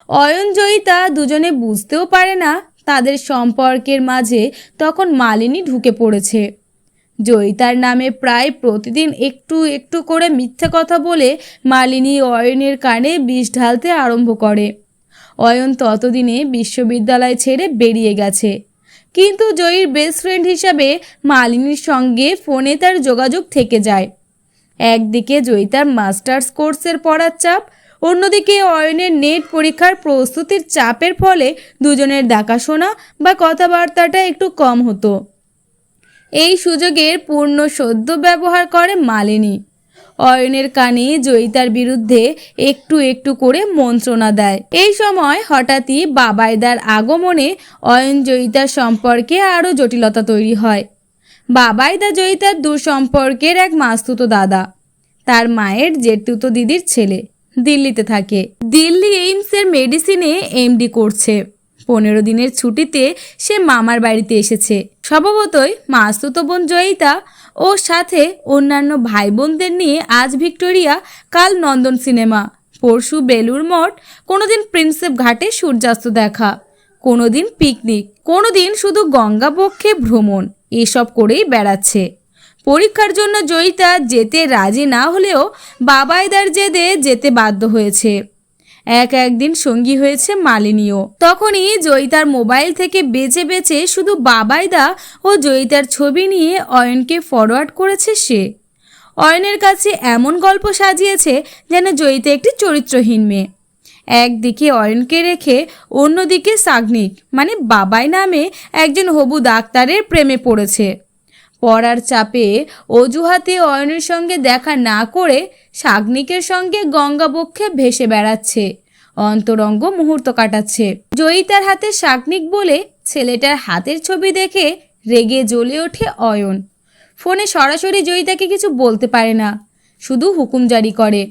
অয়ন জয়িতা দুজনে বুঝতেও পারে না তাদের সম্পর্কের মাঝে তখন মালিনী ঢুকে পড়েছে। জয়িতার নামে প্রায় প্রতিদিন একটু একটু করে মিথ্যে কথা বলে মালিনী অয়নের কানে বিষ ঢালতে আরম্ভ করে। অয়ন ততদিনে বিশ্ববিদ্যালয় ছেড়ে বেরিয়ে গেছে, কিন্তু জয়ীর বেস্ট ফ্রেন্ড হিসাবে মালিনীর সঙ্গে ফোনে তার যোগাযোগ থেকে যায়। একদিকে জয়িতার মাস্টার্স কোর্সের পড়ার চাপ, অন্যদিকে অয়নের নেট পরীক্ষার প্রস্তুতির চাপের ফলে দুজনের দেখাশোনা বা কথাবার্তাটা একটু কম হতো। এই সুযোগের পূর্ণ সদ্য ব্যবহার করে মালিনী। অয়নের কানে জয়িতার বিরুদ্ধে একটু একটু করে মন্ত্রণা দেয়। এই সময় হঠাৎই বাবাইদার আগমনে অয়ন জয়িতার সম্পর্কে আরও জটিলতা তৈরি হয়। বাবাইদা জয়িতার দূর সম্পর্কের এক মাস্তুতো দাদা, তার মায়ের জেঠতুতো দিদির ছেলে, দিল্লিতে থাকে। দিল্লি এইমসের মেডিসিনে এমডি করছে। 15 দিনের ছুটিতে সে মামার বাড়িতে এসেছে। স্বভাবতই মাস্তুতো বোন জয়িতা ও সাথে অন্যান্য ভাই বোনদের নিয়ে আজ ভিক্টোরিয়া, কাল নন্দন সিনেমা, পরশু বেলুর মঠ, কোনোদিন প্রিন্সেপ ঘাটে সূর্যাস্ত দেখা, কোনোদিন পিকনিক, কোনোদিন শুধু গঙ্গাবক্ষে ভ্রমণ, এসব করেই বেড়াচ্ছে। পরীক্ষার জন্য জয়িতা যেতে রাজি না হলেও বাবাইদার জেদে যেতে বাধ্য হয়েছে। একদিন সঙ্গী হয়েছে মালিনীও। তখনই জয়িতার মোবাইল থেকে বেছে বেছে শুধু বাবাইদা ও জয়িতার ছবি নিয়ে অয়নকে ফরওয়ার্ড করেছে সে। অয়নের কাছে এমন গল্প সাজিয়েছে যেন জয়িতা একটি চরিত্রহীন মেয়ে। একদিকে অয়নকে রেখে অন্যদিকে সাগনিক মানে বাবাই নামে একজন হবু ডাক্তারের প্রেমে পড়েছে। পড়ার চাপে অজুহাতে অয়নের সঙ্গে দেখা না করে সাগনিকের সঙ্গে গঙ্গাবক্ষে ভেসে বেড়াচ্ছে, অন্তরঙ্গ মুহূর্ত কাটাচ্ছে। জয়িতার হাতে সাগনিক বলে ছেলেটার হাতের ছবি দেখে রেগে জ্বলে ওঠে অয়ন। ফোনে সরাসরি জয়িতাকে কিছু বলতে পারে না, শুধু হুকুম জারি করে,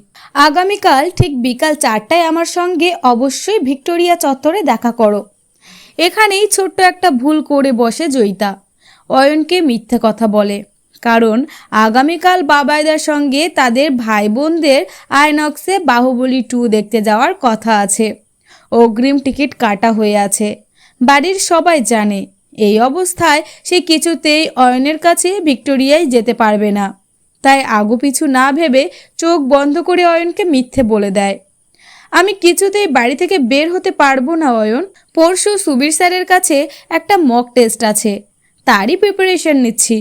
আগামীকাল ঠিক বিকাল 4টায় আমার সঙ্গে অবশ্যই ভিক্টোরিয়া চত্বরে দেখা করো। এখানেই ছোট্ট একটা ভুল করে বসে জয়িতা। অয়নকে মিথ্যে কথা বলে, কারণ আগামীকাল বাবাইদার সঙ্গে তাদের ভাই বোনদের আইনক্সে বাহুবলী 2 দেখতে যাওয়ার কথা আছে। অগ্রিম টিকিট কাটা হয়ে আছে, বাড়ির সবাই জানে। এই অবস্থায় সে কিছুতেই অয়নের কাছে ভিক্টোরিয়ায় যেতে পারবে না। তাই আগুপিছু না ভেবে চোখ বন্ধ করে অয়নকে মিথ্যে বলে দেয়, আমি কিছুতেই বাড়ি থেকে বের হতে পারবো না অয়ন, পরশু সুবীর স্যারের কাছে একটা মক টেস্ট আছে, তারই প্রিপারেশন নিচ্ছি,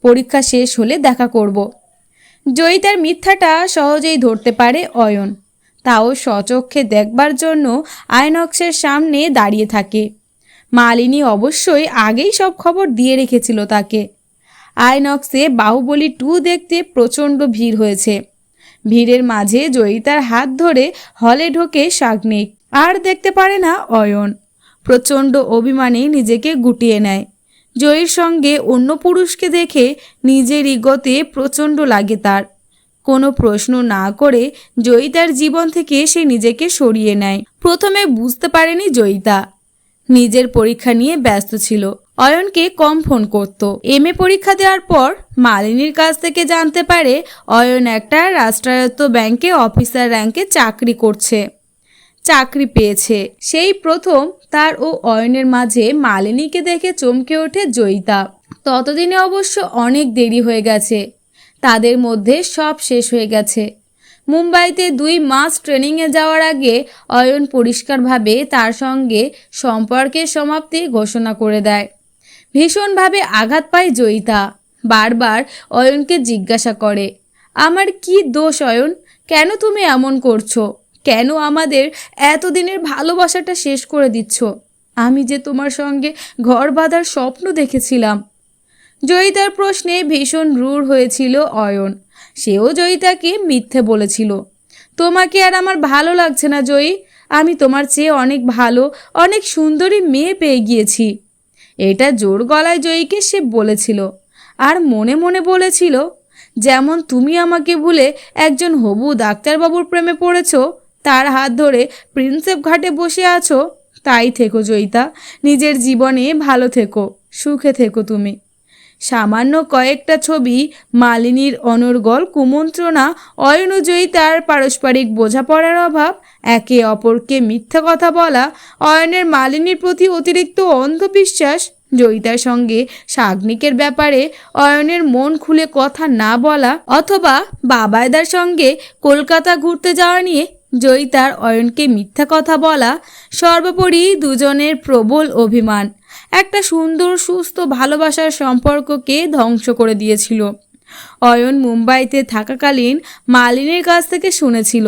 পরীক্ষা শেষ হলে দেখা করব। জয়িতার মিথ্যাটা সহজেই ধরতে পারে অয়ন, তাও স্বচক্ষে দেখবার জন্য আইনক্সের সামনে দাঁড়িয়ে থাকে। মালিনী অবশ্যই আগেই সব খবর দিয়ে রেখেছিল তাকে। আইনক্সে বাহুবলী 2 দেখতে প্রচণ্ড ভিড় হয়েছে। ভিড়ের মাঝে জয়িতার হাত ধরে হলে ঢোকে সাগনিক, আর দেখতে পারে না অয়ন। প্রচণ্ড অভিমানে নিজেকে গুটিয়ে নেয়। জয়ীর সঙ্গে অন্য পুরুষকে দেখে নিজের ইগোতে প্রচণ্ড লাগে তার। কোনো প্রশ্ন না করে জয়িতার জীবন থেকে সে নিজেকে সরিয়ে নেয়। প্রথমে বুঝতে পারেনি জয়িতা, নিজের পরীক্ষা নিয়ে ব্যস্ত ছিল, অয়নকে কম ফোন করত। এমএ পরীক্ষা দেওয়ার পর মালিনীর কাছ থেকে জানতে পারে অয়ন একটা রাষ্ট্রায়ত্ত ব্যাংকে অফিসার র্যাঙ্কে চাকরি করছে, চাকরি পেয়েছে। সেই প্রথম তার ও অয়নের মাঝে মালিনীকে দেখে চমকে ওঠে জয়িতা। ততদিনে অবশ্য অনেক দেরি হয়ে গেছে, তাদের মধ্যে সব শেষ হয়ে গেছে। মুম্বাইতে 2 মাস ট্রেনিংয়ে যাওয়ার আগে অয়ন পরিষ্কারভাবে তার সঙ্গে সম্পর্কের সমাপ্তি ঘোষণা করে দেয়। ভীষণভাবে আঘাত পায় জয়িতা। বারবার অয়নকে জিজ্ঞাসা করে, আমার কি দোষ অয়ন, কেন তুমি এমন করছো, কেন আমাদের এতদিনের ভালোবাসাটা শেষ করে দিচ্ছ, আমি যে তোমার সঙ্গে ঘর বাঁধার স্বপ্ন দেখেছিলাম। জয়িতার প্রশ্নে ভীষণ রূঢ় হয়েছিল অয়ন। সেও জয়িতাকে মিথ্যে বলেছিল, তোমাকে আর আমার ভালো লাগছে না জয়ী, আমি তোমার চেয়ে অনেক ভালো, অনেক সুন্দরী মেয়ে পেয়ে গিয়েছি। এটা জোর গলায় জয়ীকে সে বলেছিল, আর মনে মনে বলেছিল, যেমন তুমি আমাকে ভুলে একজন হবু ডাক্তারবাবুর প্রেমে পড়েছো, তার হাত ধরে প্রিন্সেপ ঘাটে বসে আছো, তাই থেকো জয়িতা, নিজের জীবনে ভালো থেকো, সুখে থেকো তুমি। সামান্য কয়েকটা ছবি, মালিনীর অনর্গল কুমন্ত্রণা, অয়ন ও জয়িতার পারস্পরিক বোঝাপড়ার অভাব, একে অপরকে মিথ্যা কথা বলা, অয়নের মালিনীর প্রতি অতিরিক্ত অন্ধবিশ্বাস, জয়িতার সঙ্গে সাগ্নিকের ব্যাপারে অয়নের মন খুলে কথা না বলা, অথবা বাবাইদার সঙ্গে কলকাতা ঘুরতে যাওয়া নিয়ে জয়িতার অয়নকে মিথ্যা কথা বলা, সর্বোপরি দুজনের প্রবল অভিমান একটা সুন্দর সুস্থ ভালোবাসার সম্পর্ককে ধ্বংস করে দিয়েছিল। অয়ন মুম্বাইতে থাকাকালীন মালিনীর কাছ থেকে শুনেছিল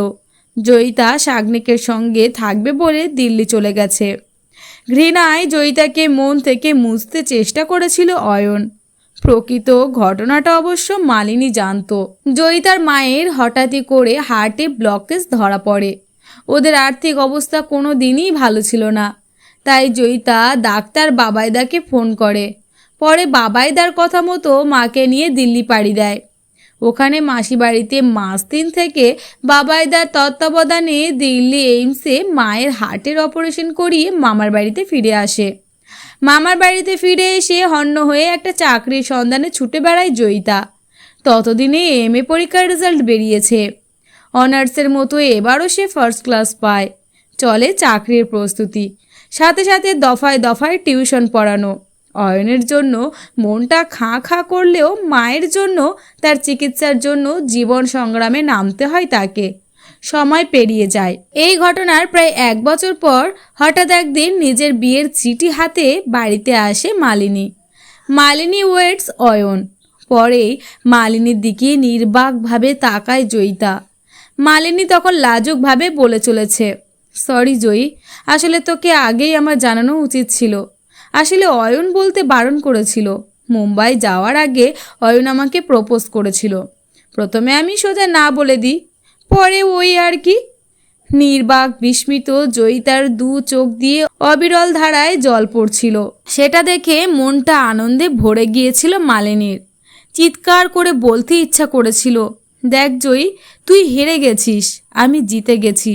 জয়িতা সাগ্নিকের সঙ্গে থাকবে বলে দিল্লি চলে গেছে। ঘৃণায় জয়িতাকে মন থেকে মুছতে চেষ্টা করেছিল অয়ন। প্রকৃত ঘটনাটা অবশ্য মালিনী জানত। জয়িতার মায়ের হঠাৎই করে হার্টে ব্লকেজ ধরা পড়ে। ওদের আর্থিক অবস্থা কোনো দিনই ভালো ছিল না। তাই জয়িতা ডাক্তার বাবাইদাকে ফোন করে। পরে বাবাইদার কথা মতো মাকে নিয়ে দিল্লি পাড়ি দেয়। ওখানে মাসি বাড়িতে মাস 3 থেকে বাবাইদার তত্ত্বাবধানে দিল্লি এইমসে মায়ের হার্টের অপারেশন করিয়ে মামার বাড়িতে ফিরে আসে। মামার বাড়িতে ফিরে এসে হন্য হয়ে একটা চাকরির সন্ধানে ছুটে বেড়ায় জয়িতা। ততদিনে MA পরীক্ষার রেজাল্ট বেরিয়েছে। অনার্সের মতো এবারও সে ফার্স্ট ক্লাস পায়। চলে চাকরির প্রস্তুতি, সাথে সাথে দফায় দফায় টিউশন পড়ানো। অয়নের জন্য মনটা খাঁ খাঁ করলেও মায়ের জন্য, তার চিকিৎসার জন্য জীবন সংগ্রামে নামতে হয় তাকে। সময় পেরিয়ে যায়। এই ঘটনার প্রায় 1 বছর পর হঠাৎ একদিন নিজের বিয়ের চিঠি হাতে বাড়িতে আসে মালিনী। মালিনী ওয়েটস অয়ন। পরেই মালিনীর দিকে নির্বাকভাবে তাকায় জয়িতা। মালিনী তখন লাজুকভাবে বলে চলেছে, সরি জয়ী, আসলে তোকে আগেই আমার জানানো উচিত ছিল। আসলে অয়ন বলতে বারণ করেছিল। মুম্বাই যাওয়ার আগে অয়ন আমাকে প্রপোজ করেছিল। প্রথমে আমি সোজা না বলে দিই, পরে ওই আর কি। নির্বাক বিস্মিত জয়িতার 2 চোখ দিয়ে অবিরল ধারায় জল পড়ছিল। সেটা দেখে মনটা আনন্দে ভরে গিয়েছিল মালিনীর। চিৎকার করে বলতে ইচ্ছা করেছিল, দেখ জয়ী, তুই হেরে গেছিস, আমি জিতে গেছি।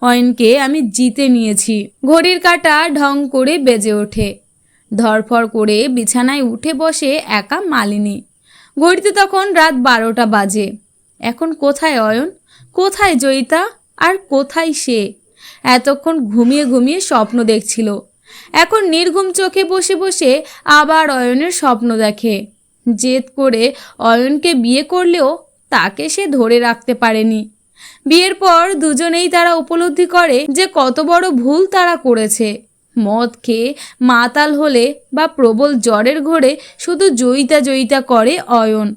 অয়নকে আমি জিতে নিয়েছি। ঘড়ির কাঁটা ঢং করে বেজে ওঠে। ধরফর করে বিছানায় উঠে বসে একা মালিনী। ঘড়িতে তখন রাত 12টা বাজে। এখন কোথায় অয়ন, কোথায় জয়িতা, আর কোথায় সে? এতক্ষণ ঘুমিয়ে ঘুমিয়ে স্বপ্ন দেখছিল, এখন নির্ঘুম চোখে বসে বসে আবার অয়নের স্বপ্ন দেখে। জেদ করে অয়নকে বিয়ে করলেও তাকে সে ধরে রাখতে পারেনি। বিয়ের পর দুজনেই তারা উপলব্ধি করে যে কত বড় ভুল তারা করেছে। মদ খেয়ে মাতাল হলে বা প্রবল জ্বরের ঘোরে শুধু জয়িতা জয়িতা করে অয়ন।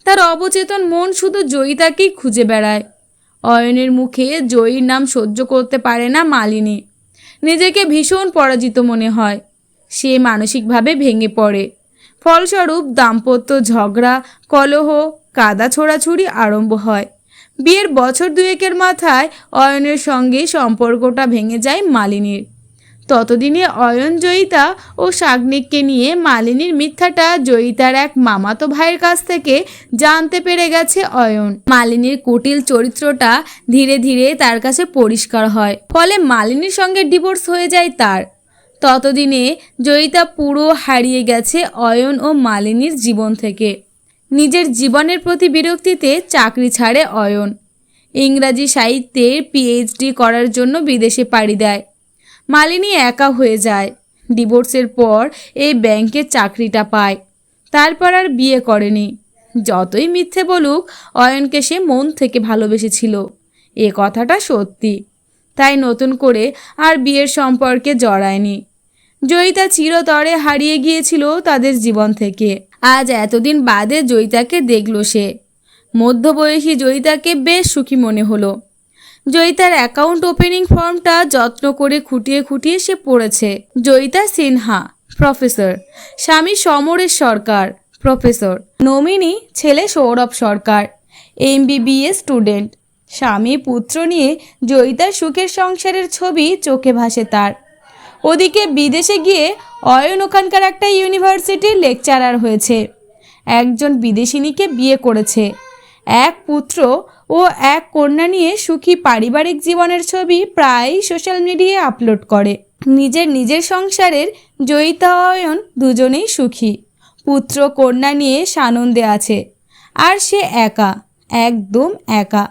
তার অবচেতন মন শুধু জয়িতাকেই খুঁজে বেড়ায়। অয়নের মুখে জয়ীর নাম সহ্য করতে পারে না মালিনী। নিজেকে ভীষণ পরাজিত মনে হয়। সে মানসিকভাবে ভেঙে পড়ে। ফলস্বরূপ দাম্পত্য ঝগড়া, কলহ, কাদা ছোড়াছুড়ি আরম্ভ হয়। বিয়ের বছর 2-এর মাথায় অয়নের সঙ্গে সম্পর্কটা ভেঙে যায় মালিনীর। ততদিনে অয়ন জয়িতা ও সাগ্নিককে নিয়ে মালিনীর মিথ্যাটা জয়িতার এক মামাতো ভাইয়ের কাছ থেকে জানতে পেরে গেছে অয়ন। মালিনীর কুটিল চরিত্রটা ধীরে ধীরে তার কাছে পরিষ্কার হয়। ফলে মালিনীর সঙ্গে ডিভোর্স হয়ে যায় তার। ততদিনে জয়িতা পুরো হারিয়ে গেছে অয়ন ও মালিনীর জীবন থেকে। নিজের জীবনের প্রতি বিরক্তিতে চাকরি ছাড়ে অয়ন। ইংরাজি সাহিত্যের PhD করার জন্য বিদেশে পাড়ি দেয়। মালিনী একা হয়ে যায়। ডিভোর্সের পর এই ব্যাংকের চাকরিটা পায়। তারপর আর বিয়ে করেনি। যতই মিথ্যে বলুক, অয়নকে সে মন থেকে ভালোবেসেছিল, এ কথাটা সত্যি। তাই নতুন করে আর বিয়ের সম্পর্কে জড়ায়নি। জয়িতা চিরতরে হারিয়ে গিয়েছিল তাদের জীবন থেকে। আজ এতদিন বাদে জয়িতাকে দেখল সে। মধ্যবয়সী জয়িতাকে বেশ সুখী মনে হলো। জয়িতার অ্যাকাউন্ট ওপেনিং ফর্মটা যত্ন করে খুঁটিয়ে খুঁটিয়ে সে পড়েছে। জয়িতা সিনহা, প্রফেসর। স্বামী সমরেশ সরকার, প্রফেসর। নমিনি ছেলে সৌরভ সরকার, MBBS স্টুডেন্ট। স্বামী পুত্র নিয়ে জয়িতার সুখের সংসারের ছবি চোখে ভাসে তার। ওদিকে বিদেশে গিয়ে অয়ন ওখানকার একটা ইউনিভার্সিটির লেকচারার হয়েছে। একজন বিদেশিনীকে বিয়ে করেছে। এক পুত্র ও এক কন্যা নিয়ে সুখী পারিবারিক জীবনের ছবি প্রায়ই সোশ্যাল মিডিয়ায় আপলোড করে। নিজের সংসারের জয়িতা অয়ন দুজনেই সুখী। পুত্র কন্যা নিয়ে সানন্দে আছে। আর সে একা, একদম একা।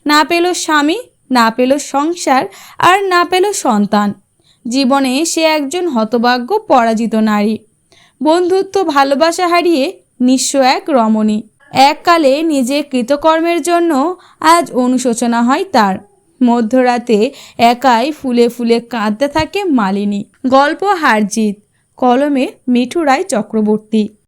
না পেল স্বামী, না পেল সংসার, আর না পেল সন্তান। জীবনে সে একজন হতভাগ্য পরাজিত নারী। বন্ধুত্ব ভালোবাসা হারিয়ে নিঃস্ব এক রমণী। এককালে নিজের কৃতকর্মের জন্য আজ অনুশোচনা হয় তার। মধ্যরাতে একাই ফুলে ফুলে কাঁদতে থাকে মালিনী। গল্প হারজিত, কলমে মিঠু রায় চক্রবর্তী।